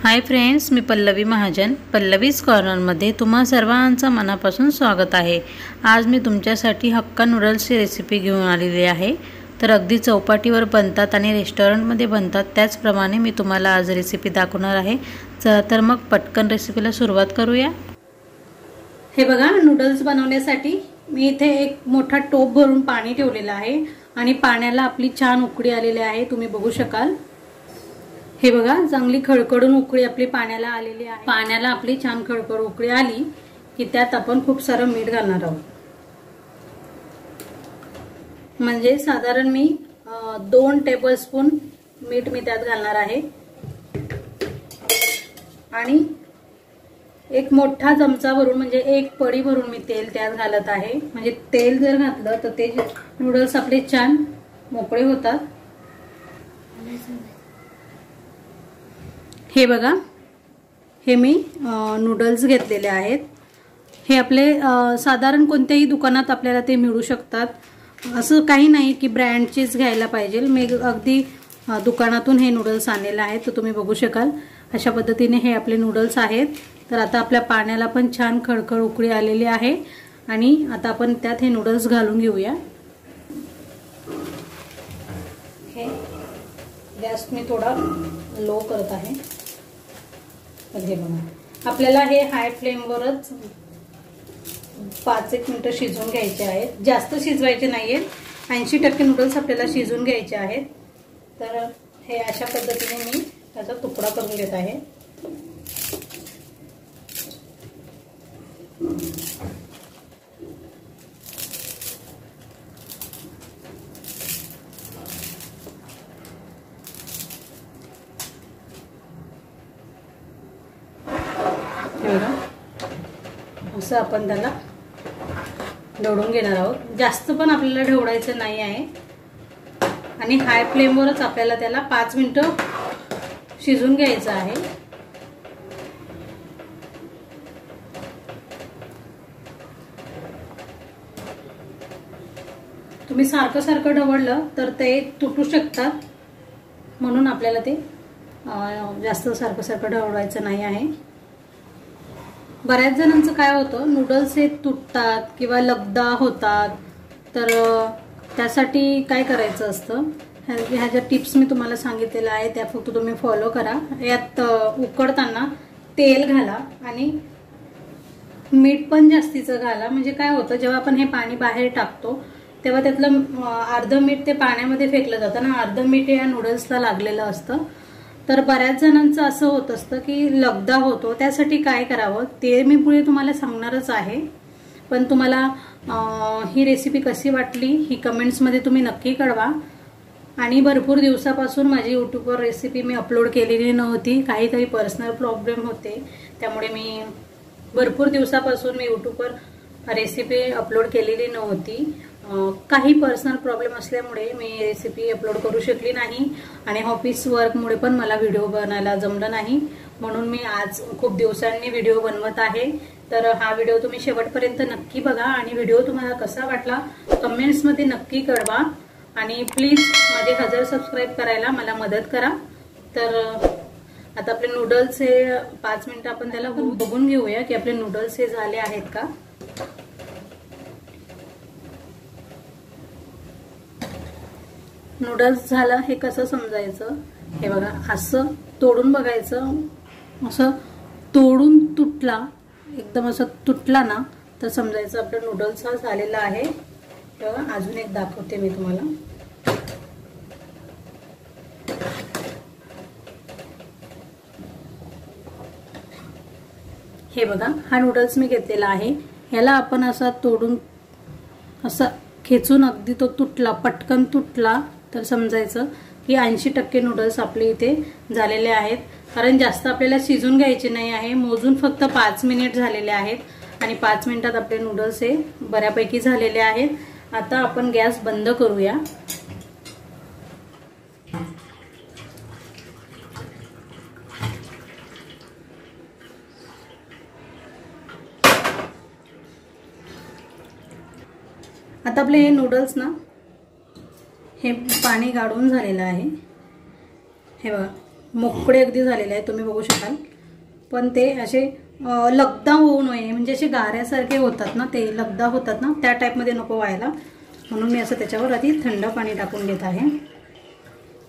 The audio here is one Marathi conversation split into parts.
हाय फ्रेंड्स, मी पल्लवी महाजन पल्लवीज कॉर्नरमध्ये तुम्हा सर्वांचं मनापासून स्वागत आहे। आज मी तुमच्यासाठी हक्का नूडल्सची रेसिपी घेऊन आलेली आहे। तर अगदी चौपाटीवर बनतात आणि रेस्टॉरंटमध्ये बनतात त्याचप्रमाणे मी तुम्हाला आज रेसिपी दाखवणार आहे। तर मग पटकन रेसिपीला सुरुवात करूया। हे बघा, नूडल्स बनवण्यासाठी मी इथे एक मोठा टोप भरून पाणी ठेवलेलं आहे आणि पाण्याला आपली छान उकळी आलेली आहे, तुम्ही बघू शकाल। हे बघा, चांगली खळखळून उकळी आपली पाण्याला आलेली आहे। पाण्याला आपली छान खळखळ उकळी आली की त्यात आपण खूप सारं मीठ घालणार आहोत। म्हणजे साधारण मी 2 टेबलस्पून मीठ मी त्यात घालणार आहे आणि एक मोठा चमचा भरून म्हणजे 1 पडी भरून मी तेल त्यात घालत आहे। म्हणजे तेल जर घातलं तर ते नूडल्स आपले छान मोकळे होतात। हे बघा, हे मी नूडल्स घेतलेले आहेत। हे आपले साधारण कोणत्याही दुकानात आपल्याला ते मिळू शकतात, असं काही नाही की ब्रँडचेच घ्यायला पाहिजे। मी अगदी दुकानातून हे नूडल्स आणलेले आहेत, तर तुम्ही बघू शकाल अशा पद्धतीने हे आपले नूडल्स आहेत। तर आता आपल्या पाण्याला पण छान खळखळ उकळी आलेली आहे आणि आता आपण त्यात हे नूडल्स घालून घेऊया। हे गॅस मी थोडा लो करत आहे। हे बघा, आपल्याला हे हाय फ्लेमवरच 5-1 मिनिटं शिजवून घ्यायचे आहेत। जास्त शिजवायचे नाहीयेत, 80% नूडल्स आपल्याला शिजवून घ्यायचे आहेत। तर हे अशा पद्धतीने मी त्याचा तुकडा करून घेत आहे। असं आपण त्याला ढवळून घेणार आहोत। जास्त पण आपल्याला ढवळायचं नाही आहे आणि हाय फ्लेमवरच आपल्याला त्याला 5 मिनिटं शिजवून घ्यायचं आहे। तुम्ही सारखं सारखं ढवळलं तर ते तुटू शकतात, म्हणून आपल्याला ते जास्त सारखं सारखं ढवळायचं नाही आहे। बऱ्याच जणांचं काय होतं, नूडल्स हे तुटतात किंवा लगदा होतात, तर त्यासाठी काय करायचं असतं, ह्या ज्या टिप्स मी तुम्हाला सांगितलेल्या आहे त्या फक्त तुम्ही फॉलो करा। यात उकडताना तेल घाला आणि मीठ पण जास्तीचं घाला। म्हणजे काय होतं, जेव्हा आपण हे पाणी बाहेर टाकतो तेव्हा त्यातलं अर्ध मीठ ते पाण्यामध्ये फेकलं जातं ना, अर्ध मीठ या नूडल्सला लागलेलं असतं। तर बऱ्याच जणांचं असं होत असतं की लगदा होतो, त्यासाठी काय करावं ते मी पुढे तुम्हाला सांगणारच आहे। पण तुम्हाला ही रेसिपी कशी वाटली ही कमेंट्समध्ये तुम्ही नक्की कळवा। आणि भरपूर दिवसापासून माझी यूट्यूबवर रेसिपी मी अपलोड केलेली नव्हती, काहीतरी पर्सनल प्रॉब्लेम होते, त्यामुळे मी भरपूर दिवसापासून मी यूट्यूबवर रेसिपी अपलोड केलेली नव्हती। काही पर्सनल प्रॉब्लेम असल्यामुळे मी रेसिपी अपलोड करू शकली नाही आणि ऑफिस वर्कमुळे पण मला व्हिडिओ बनवायला जमलं नाही, म्हणून मी आज खूप दिवसांनी व्हिडिओ बनवत आहे। तर हा व्हिडिओ तुम्ही शेवटपर्यंत नक्की बघा आणि व्हिडिओ तुम्हाला कसा वाटला कमेंट्समध्ये नक्की कळवा आणि प्लीज माझे 1000 सबस्क्राईब करायला मला मदत करा। तर आता आपले नूडल्स हे 5 मिनिटं आपण त्याला बघून घेऊया की आपले नूडल्स हे झाले आहेत का। नूडल्स झालं हे कसं समजायचं, हे बघा असं तोडून बघायचं, असं तोडून तुटला, एकदम असं तुटला ना तर समजायचं आपलं नूडल्स हा झालेला आहे। तेव्हा अजून एक दाखवते मी तुम्हाला। हे बघा, हा नूडल्स मी घेतलेला आहे, ह्याला आपण असा तोडून असं खेचून अगदी तो तुटला, पटकन तुटला तर समजायचं की 80% नूडल्स आपले इथे झालेले आहेत। कारण जास्त आपल्याला शिजून घ्यायचे नाही आहे, मोजून फक्त 5 मिनिट झालेले आहेत आणि 5 मिनिटात आपले नूडल्स हे बऱ्यापैकी झालेले आहेत। आता आपण गॅस बंद करूया। आता आपले हे नूडल्स ना हे पाणी गाळून झालेलं आहे। हे बघा, मोकळे अगदी झालेले आहे, तुम्ही बघू शकाल. पण ते असे लगदा होऊ नये, म्हणजे असे गाऱ्यासारखे होतात ना, ते लगदा होतात ना, त्या टाईपमध्ये नको व्हायला, म्हणून मी असं त्याच्यावर आधी थंड पाणी टाकून घेत आहे.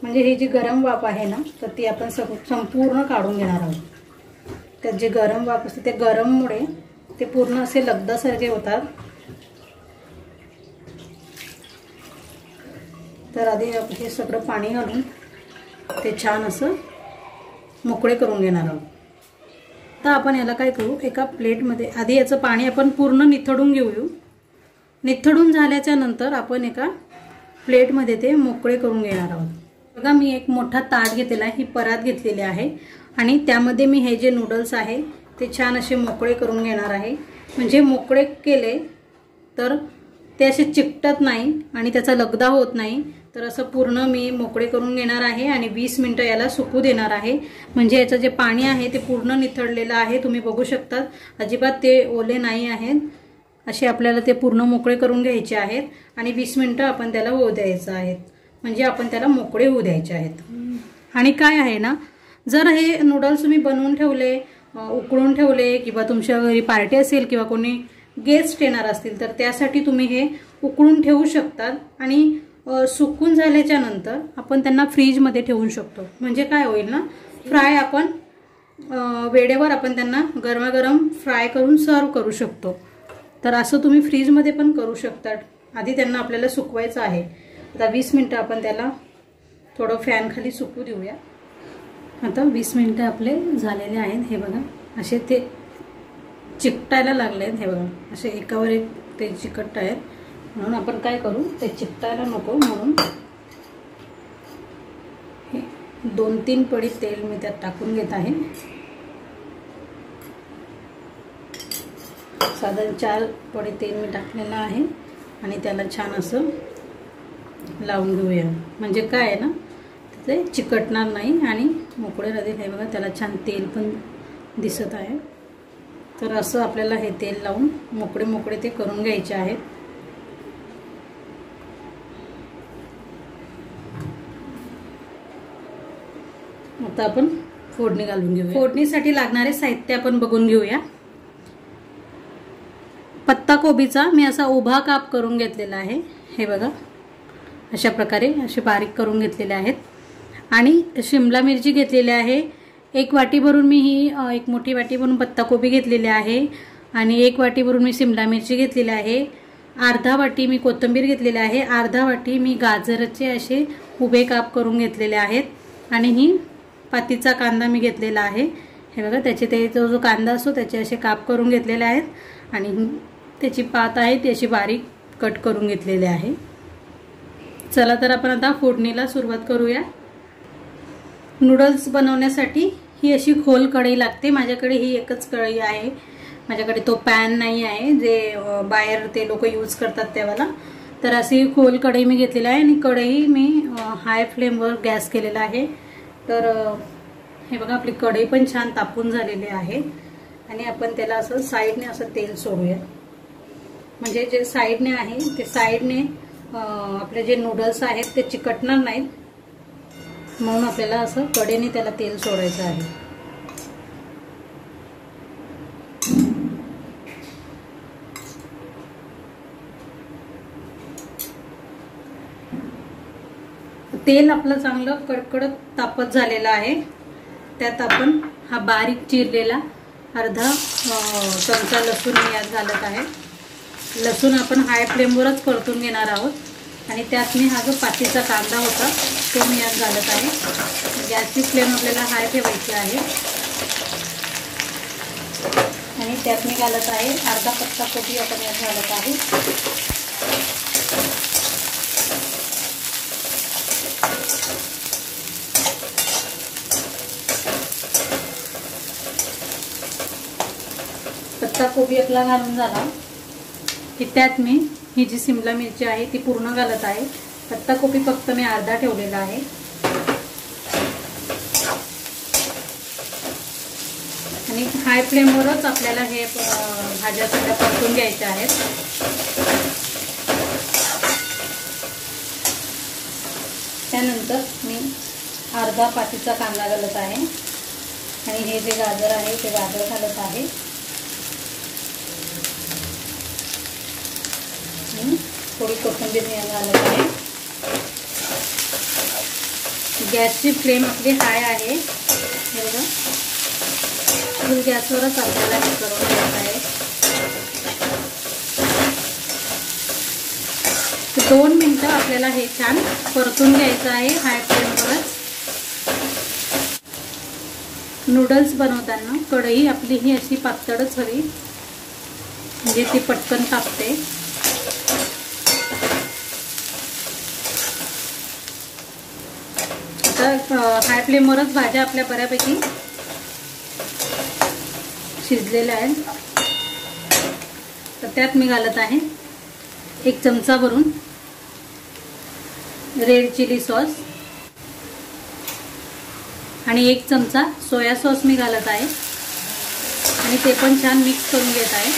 म्हणजे ही जी गरम वाफ आहे ना, तर ती आपण संपूर्ण काढून घेणार आहोत. त्यात जे गरम वाफ असते ते गरममुळे ते पूर्ण असे लगदासारखे होतात. तर आधी हे सगळं पाणी घालून ते छान असं मोकळे करून घेणार आहोत. तर आपण याला काय करू, एका प्लेटमध्ये आधी याचं पाणी आपण पूर्ण निथळून घेऊ. निथळून झाल्याच्या नंतर आपण एका प्लेटमध्ये ते मोकळे करून घेणार आहोत. बघा, मी एक मोठा ताट घेतलेला आहे, ही परात घेतलेली आहे आणि त्यामध्ये मी हे जे नूडल्स आहे ते छान असे मोकळे करून घेणार आहे. म्हणजे मोकळे केले तर ते असे चिकटत नाही आणि त्याचा लगदा होत नाही. तर असं पूर्ण मी मोकळे करून घेणार आहे आणि 20 मिनिटं याला सुकू देणार आहे. म्हणजे याचं जे पाणी आहे ते पूर्ण निथळलेलं आहे, तुम्ही बघू शकता. अजिबात ते ओले नाही आहेत. असे आपल्याला ते पूर्ण मोकळे करून घ्यायचे आहेत आणि 20 मिनिटं आपण त्याला होऊ द्यायचं आहे. म्हणजे आपण त्याला मोकळे होऊ द्यायचे आहेत. आणि काय आहे ना, जर हे नूडल्स तुम्ही बनवून ठेवले, उकळून ठेवले किंवा तुमच्या घरी पार्टी असेल किंवा कोणी गेस्ट येणार असतील तर त्यासाठी तुम्ही हे उकळून ठेवू शकतात आणि सुकून झाल्याच्या नंतर आपण त्यांना फ्रीजमध्ये ठेवू शकतो. म्हणजे काय होईल ना, फ्राय आपण वेळेवर आपण त्यांना गरमागरम फ्राय करून सर्व करू शकतो. तर असं तुम्ही फ्रीजमध्ये पण करू शकता. आधी त्यांना आपल्याला सुकवायचं आहे. आता 20 मिनिटं आपण त्याला थोडं फॅन खाली सुकू देऊया. आता 20 मिनिटं आपले झालेले आहेत. हे बघा, असे ते चिकटायला लागले आहेत. हे बघा, असे एकावर एक ते चिकट आहेत. म्हणून आपण काय करू, ते चिकटायला नको म्हणून हे 2-3 पडी तेल मी त्यात टाकून घेत आहे. साधारण 4 पडी तेल मी टाकलेलं आहे आणि त्याला छान असं लावून घेऊया. म्हणजे काय आहे ना, ते चिकटणार नाही आणि मोकळे राहतील. हे बघा, त्याला छान तेल पण दिसत आहे. तर असं आपल्याला हे तेल लावून मोकळे मोकळे ते करून घ्यायचे आहेत. आता आपण फोडणी घालून घेऊया. फोडणीसाठी लागणारे साहित्य आपण बघून घेऊया. पत्ता कोबीचा मी असा उभा काप करून घेतलेला आहे. हे बघा, अशा प्रकारे असे बारीक करून घेतलेले आहेत. आणि शिमला मिरची घेतलेली आहे. 1 वाटी भरून मी ही 1 मोठी वाटी भरून पत्ताकोबी घेतलेली आहे आणि 1 वाटी भरून मी शिमला मिरची घेतलेली आहे. अर्धा वाटी मी कोथिंबीर घेतलेली आहे. अर्धा वाटी मी गाजराचे असे उभे काप करून घेतलेले आहेत आणि ही पातीचा कांदा मी घेतलेला आहे. हे बघा, त्याचे ते जो कांदा असतो त्याचे असे काप करून घेतलेले आहेत आणि त्याची पात आहे ती अशी बारीक कट करून घेतलेली आहे. चला तर आपण आता फोडणीला सुरुवात करूया. नूडल्स बनवण्यासाठी ही अशी खोल कढई लागते. माझ्याकडे ही एकच कढई आहे. माझ्याकडे तो पॅन नाही आहे जे बाहेर ते लोक यूज करतात त्यावाला. तर अशी खोल कढई मी घेतलेली आहे आणि कढई मी हाय फ्लेमवर गॅस केलेला आहे. तर हे बघा, आपली कढई पण छान तापून झालेली आहे आणि आपण त्याला असं साईडने असं तेल सोडूया. म्हणजे जे साईडने आहे ते साईडने आपले जे नूडल्स आहेत ते चिकटणार नाहीत, म्हणून आपल्याला असं कडेने त्याला तेल सोडायचं आहे. तेल आपलं चांगलं कडकडत तापत झालेलं आहे. त्यात आपण हा बारीक चिरलेला अर्धा चमचा लसूण मी यात घालत आहे. लसूण आपण हाय फ्लेमवरच परतून घेणार आहोत आणि त्यात मी हा जो पातीचा कांदा होता तो मी यात घालत आहे. गॅसची फ्लेम आपल्याला हाय ठेवायची आहे आणि त्यात मी घालत आहे अर्धा पत्ता कोबी आपण यात घालत आहे. पत्ता कोबी आपला घालून झाला की त्यात मी ही जी शिमला मिरची आहे ती पूर्ण घालत आहे. पत्ता कोबी फक्त मी अर्धा ठेवलेला आहे. आणि हाय फ्लेमवरच आपल्याला हे भाज्या सगळ्या परतून घ्यायच्या आहेत. त्यानंतर मी अर्धा पातीचा कांदा घालत आहे आणि हे जे गाजर आहे ते गाजर घालत आहे। थोडी कोथिंबीर मी घालत आहे। गॅसची फ्लेम आपली हाय आहे, हे बघा फुल गॅसवरच आपल्याला हे करून घ्यायचं आहे। 2 मिनिटं आपल्याला हे छान परतून घ्यायचं आहे हाय फ्लेमवरच। नूडल्स बनवताना कढई आपली ही अशी पातळच हवी, म्हणजे ती पटकन तापते। हाय फ्लेमवरच भाज्या आपल्या बऱ्यापैकी शिजलेल्या आहेत। तर त्यात मी घालत आहे 1 चमचा भरून रेड चिली सॉस आणि 1 चमचा सोया सॉस मी घालत आहे आणि ते पण छान मिक्स करून घेत आहे।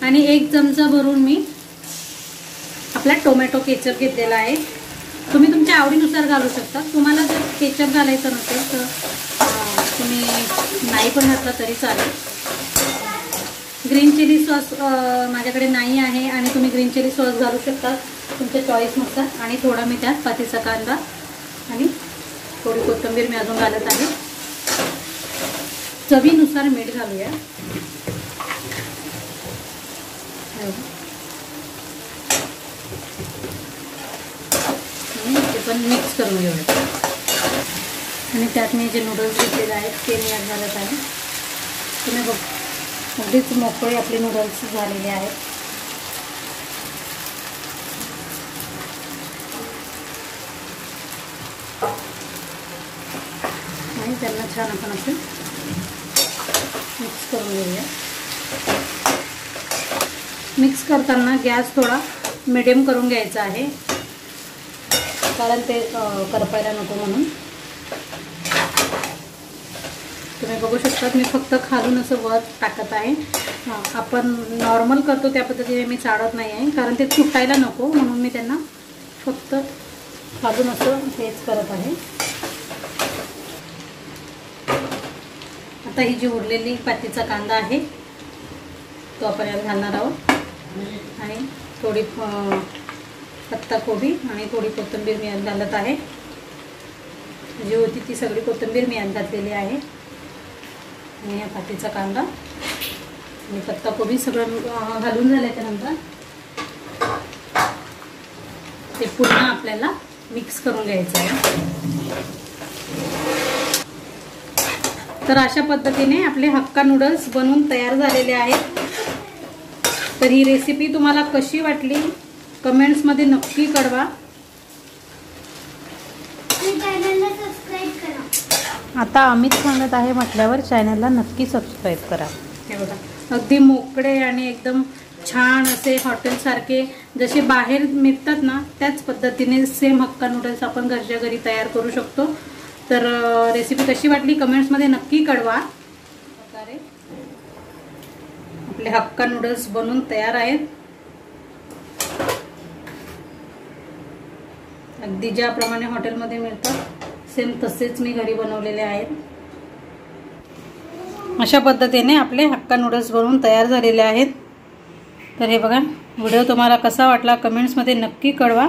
आणि 1 चमचा भरून मी आपला टोमॅटो केचप घेतलेला आहे। तुम्ही तुमच्या आवडीनुसार घालू शकता। तुम्हाला जर केचप घालायचं नसेल तर तुम्ही नाही पण घातला तरी चालेल। ग्रीन चिली सॉस माझ्याकडे नाही आहे आणि तुम्ही ग्रीन चिली सॉस घालू शकता तुमच्या चॉईसनुसार। आणि थोडा मी त्यात पातीचा कांदा आणि थोडी कोथिंबीर मी अजून घालत आहे। चवीनुसार मीठ घालूया। ते पण मिक्स करून घेऊया आणि त्यात मी जे नूडल्स घेतलेले आहेत ते मी यात घालत आहे। तुम्ही बघ अगदीच मोकळे आपले नूडल्स झालेले आहेत। आणि त्यांना छान आपण असं मिक्स करून घेऊया। मिक्स करताना गॅस थोडा मीडियम करून घ्यायचा आहे, कारण ते करपायला नको म्हणून। तुम्ही बघू शकता मी फक्त खालून असं वर टाकत आहे। आपण नॉर्मल करतो त्या पद्धतीने मी चाळत नाही आहे, कारण ते तुटायला नको म्हणून मी त्यांना फक्त खालून असं हेच करत आहे। आता ही जी उरलेली पातीचा कांदा आहे तो आपण यात घालणार आहोत आणि थोडी पत्ताकोबी आणि थोडी कोथिंबीर मी यात घालत आहे। जी होती ती सगळी कोथिंबीर मी यात घातलेली आहे आणि या पातीचा कांदा आणि पत्ताकोबी सगळं घालून झाल्याच्यानंतर ते पुन्हा आपल्याला मिक्स करून घ्यायचं आहे। तर अशा पद्धतीने आपले हक्का नूडल्स बनवून तयार झालेले आहेत। तर ही रेसिपी तुम्हाला कशी वाटली कमेंट्समध्ये नक्की कळवा। आता अमित सांगत आहे म्हटल्यावर चॅनलला नक्की सबस्क्राईब करा। हे बघा अगदी मोकळे आणि एकदम छान असे हॉटेलसारखे जसे बाहेर मिळतात ना त्याच पद्धतीने सेम हक्का नूडल्स आपण घरच्या घरी तयार करू शकतो। तर रेसिपी कशी वाटली कमेंट्समध्ये नक्की कळवा। प्रकारे आपले हक्का नूडल्स बनवून तयार आहेत। अगदी ज्याप्रमाणे हॉटेलमध्ये मिळतात सेम तसेच मी घरी बनवलेले आहेत। अशा पद्धतीने आपले हक्का नूडल्स बनवून तयार झालेले आहेत। तर हे बघा व्हिडिओ तुम्हाला कसा वाटला कमेंट्समध्ये नक्की कळवा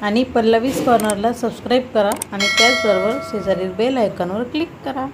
आणि पल्लवीज कॉर्नरला सबस्क्राईब करा आणि त्याचबरोबर शेजारील बेल आयकॉनवर क्लिक करा।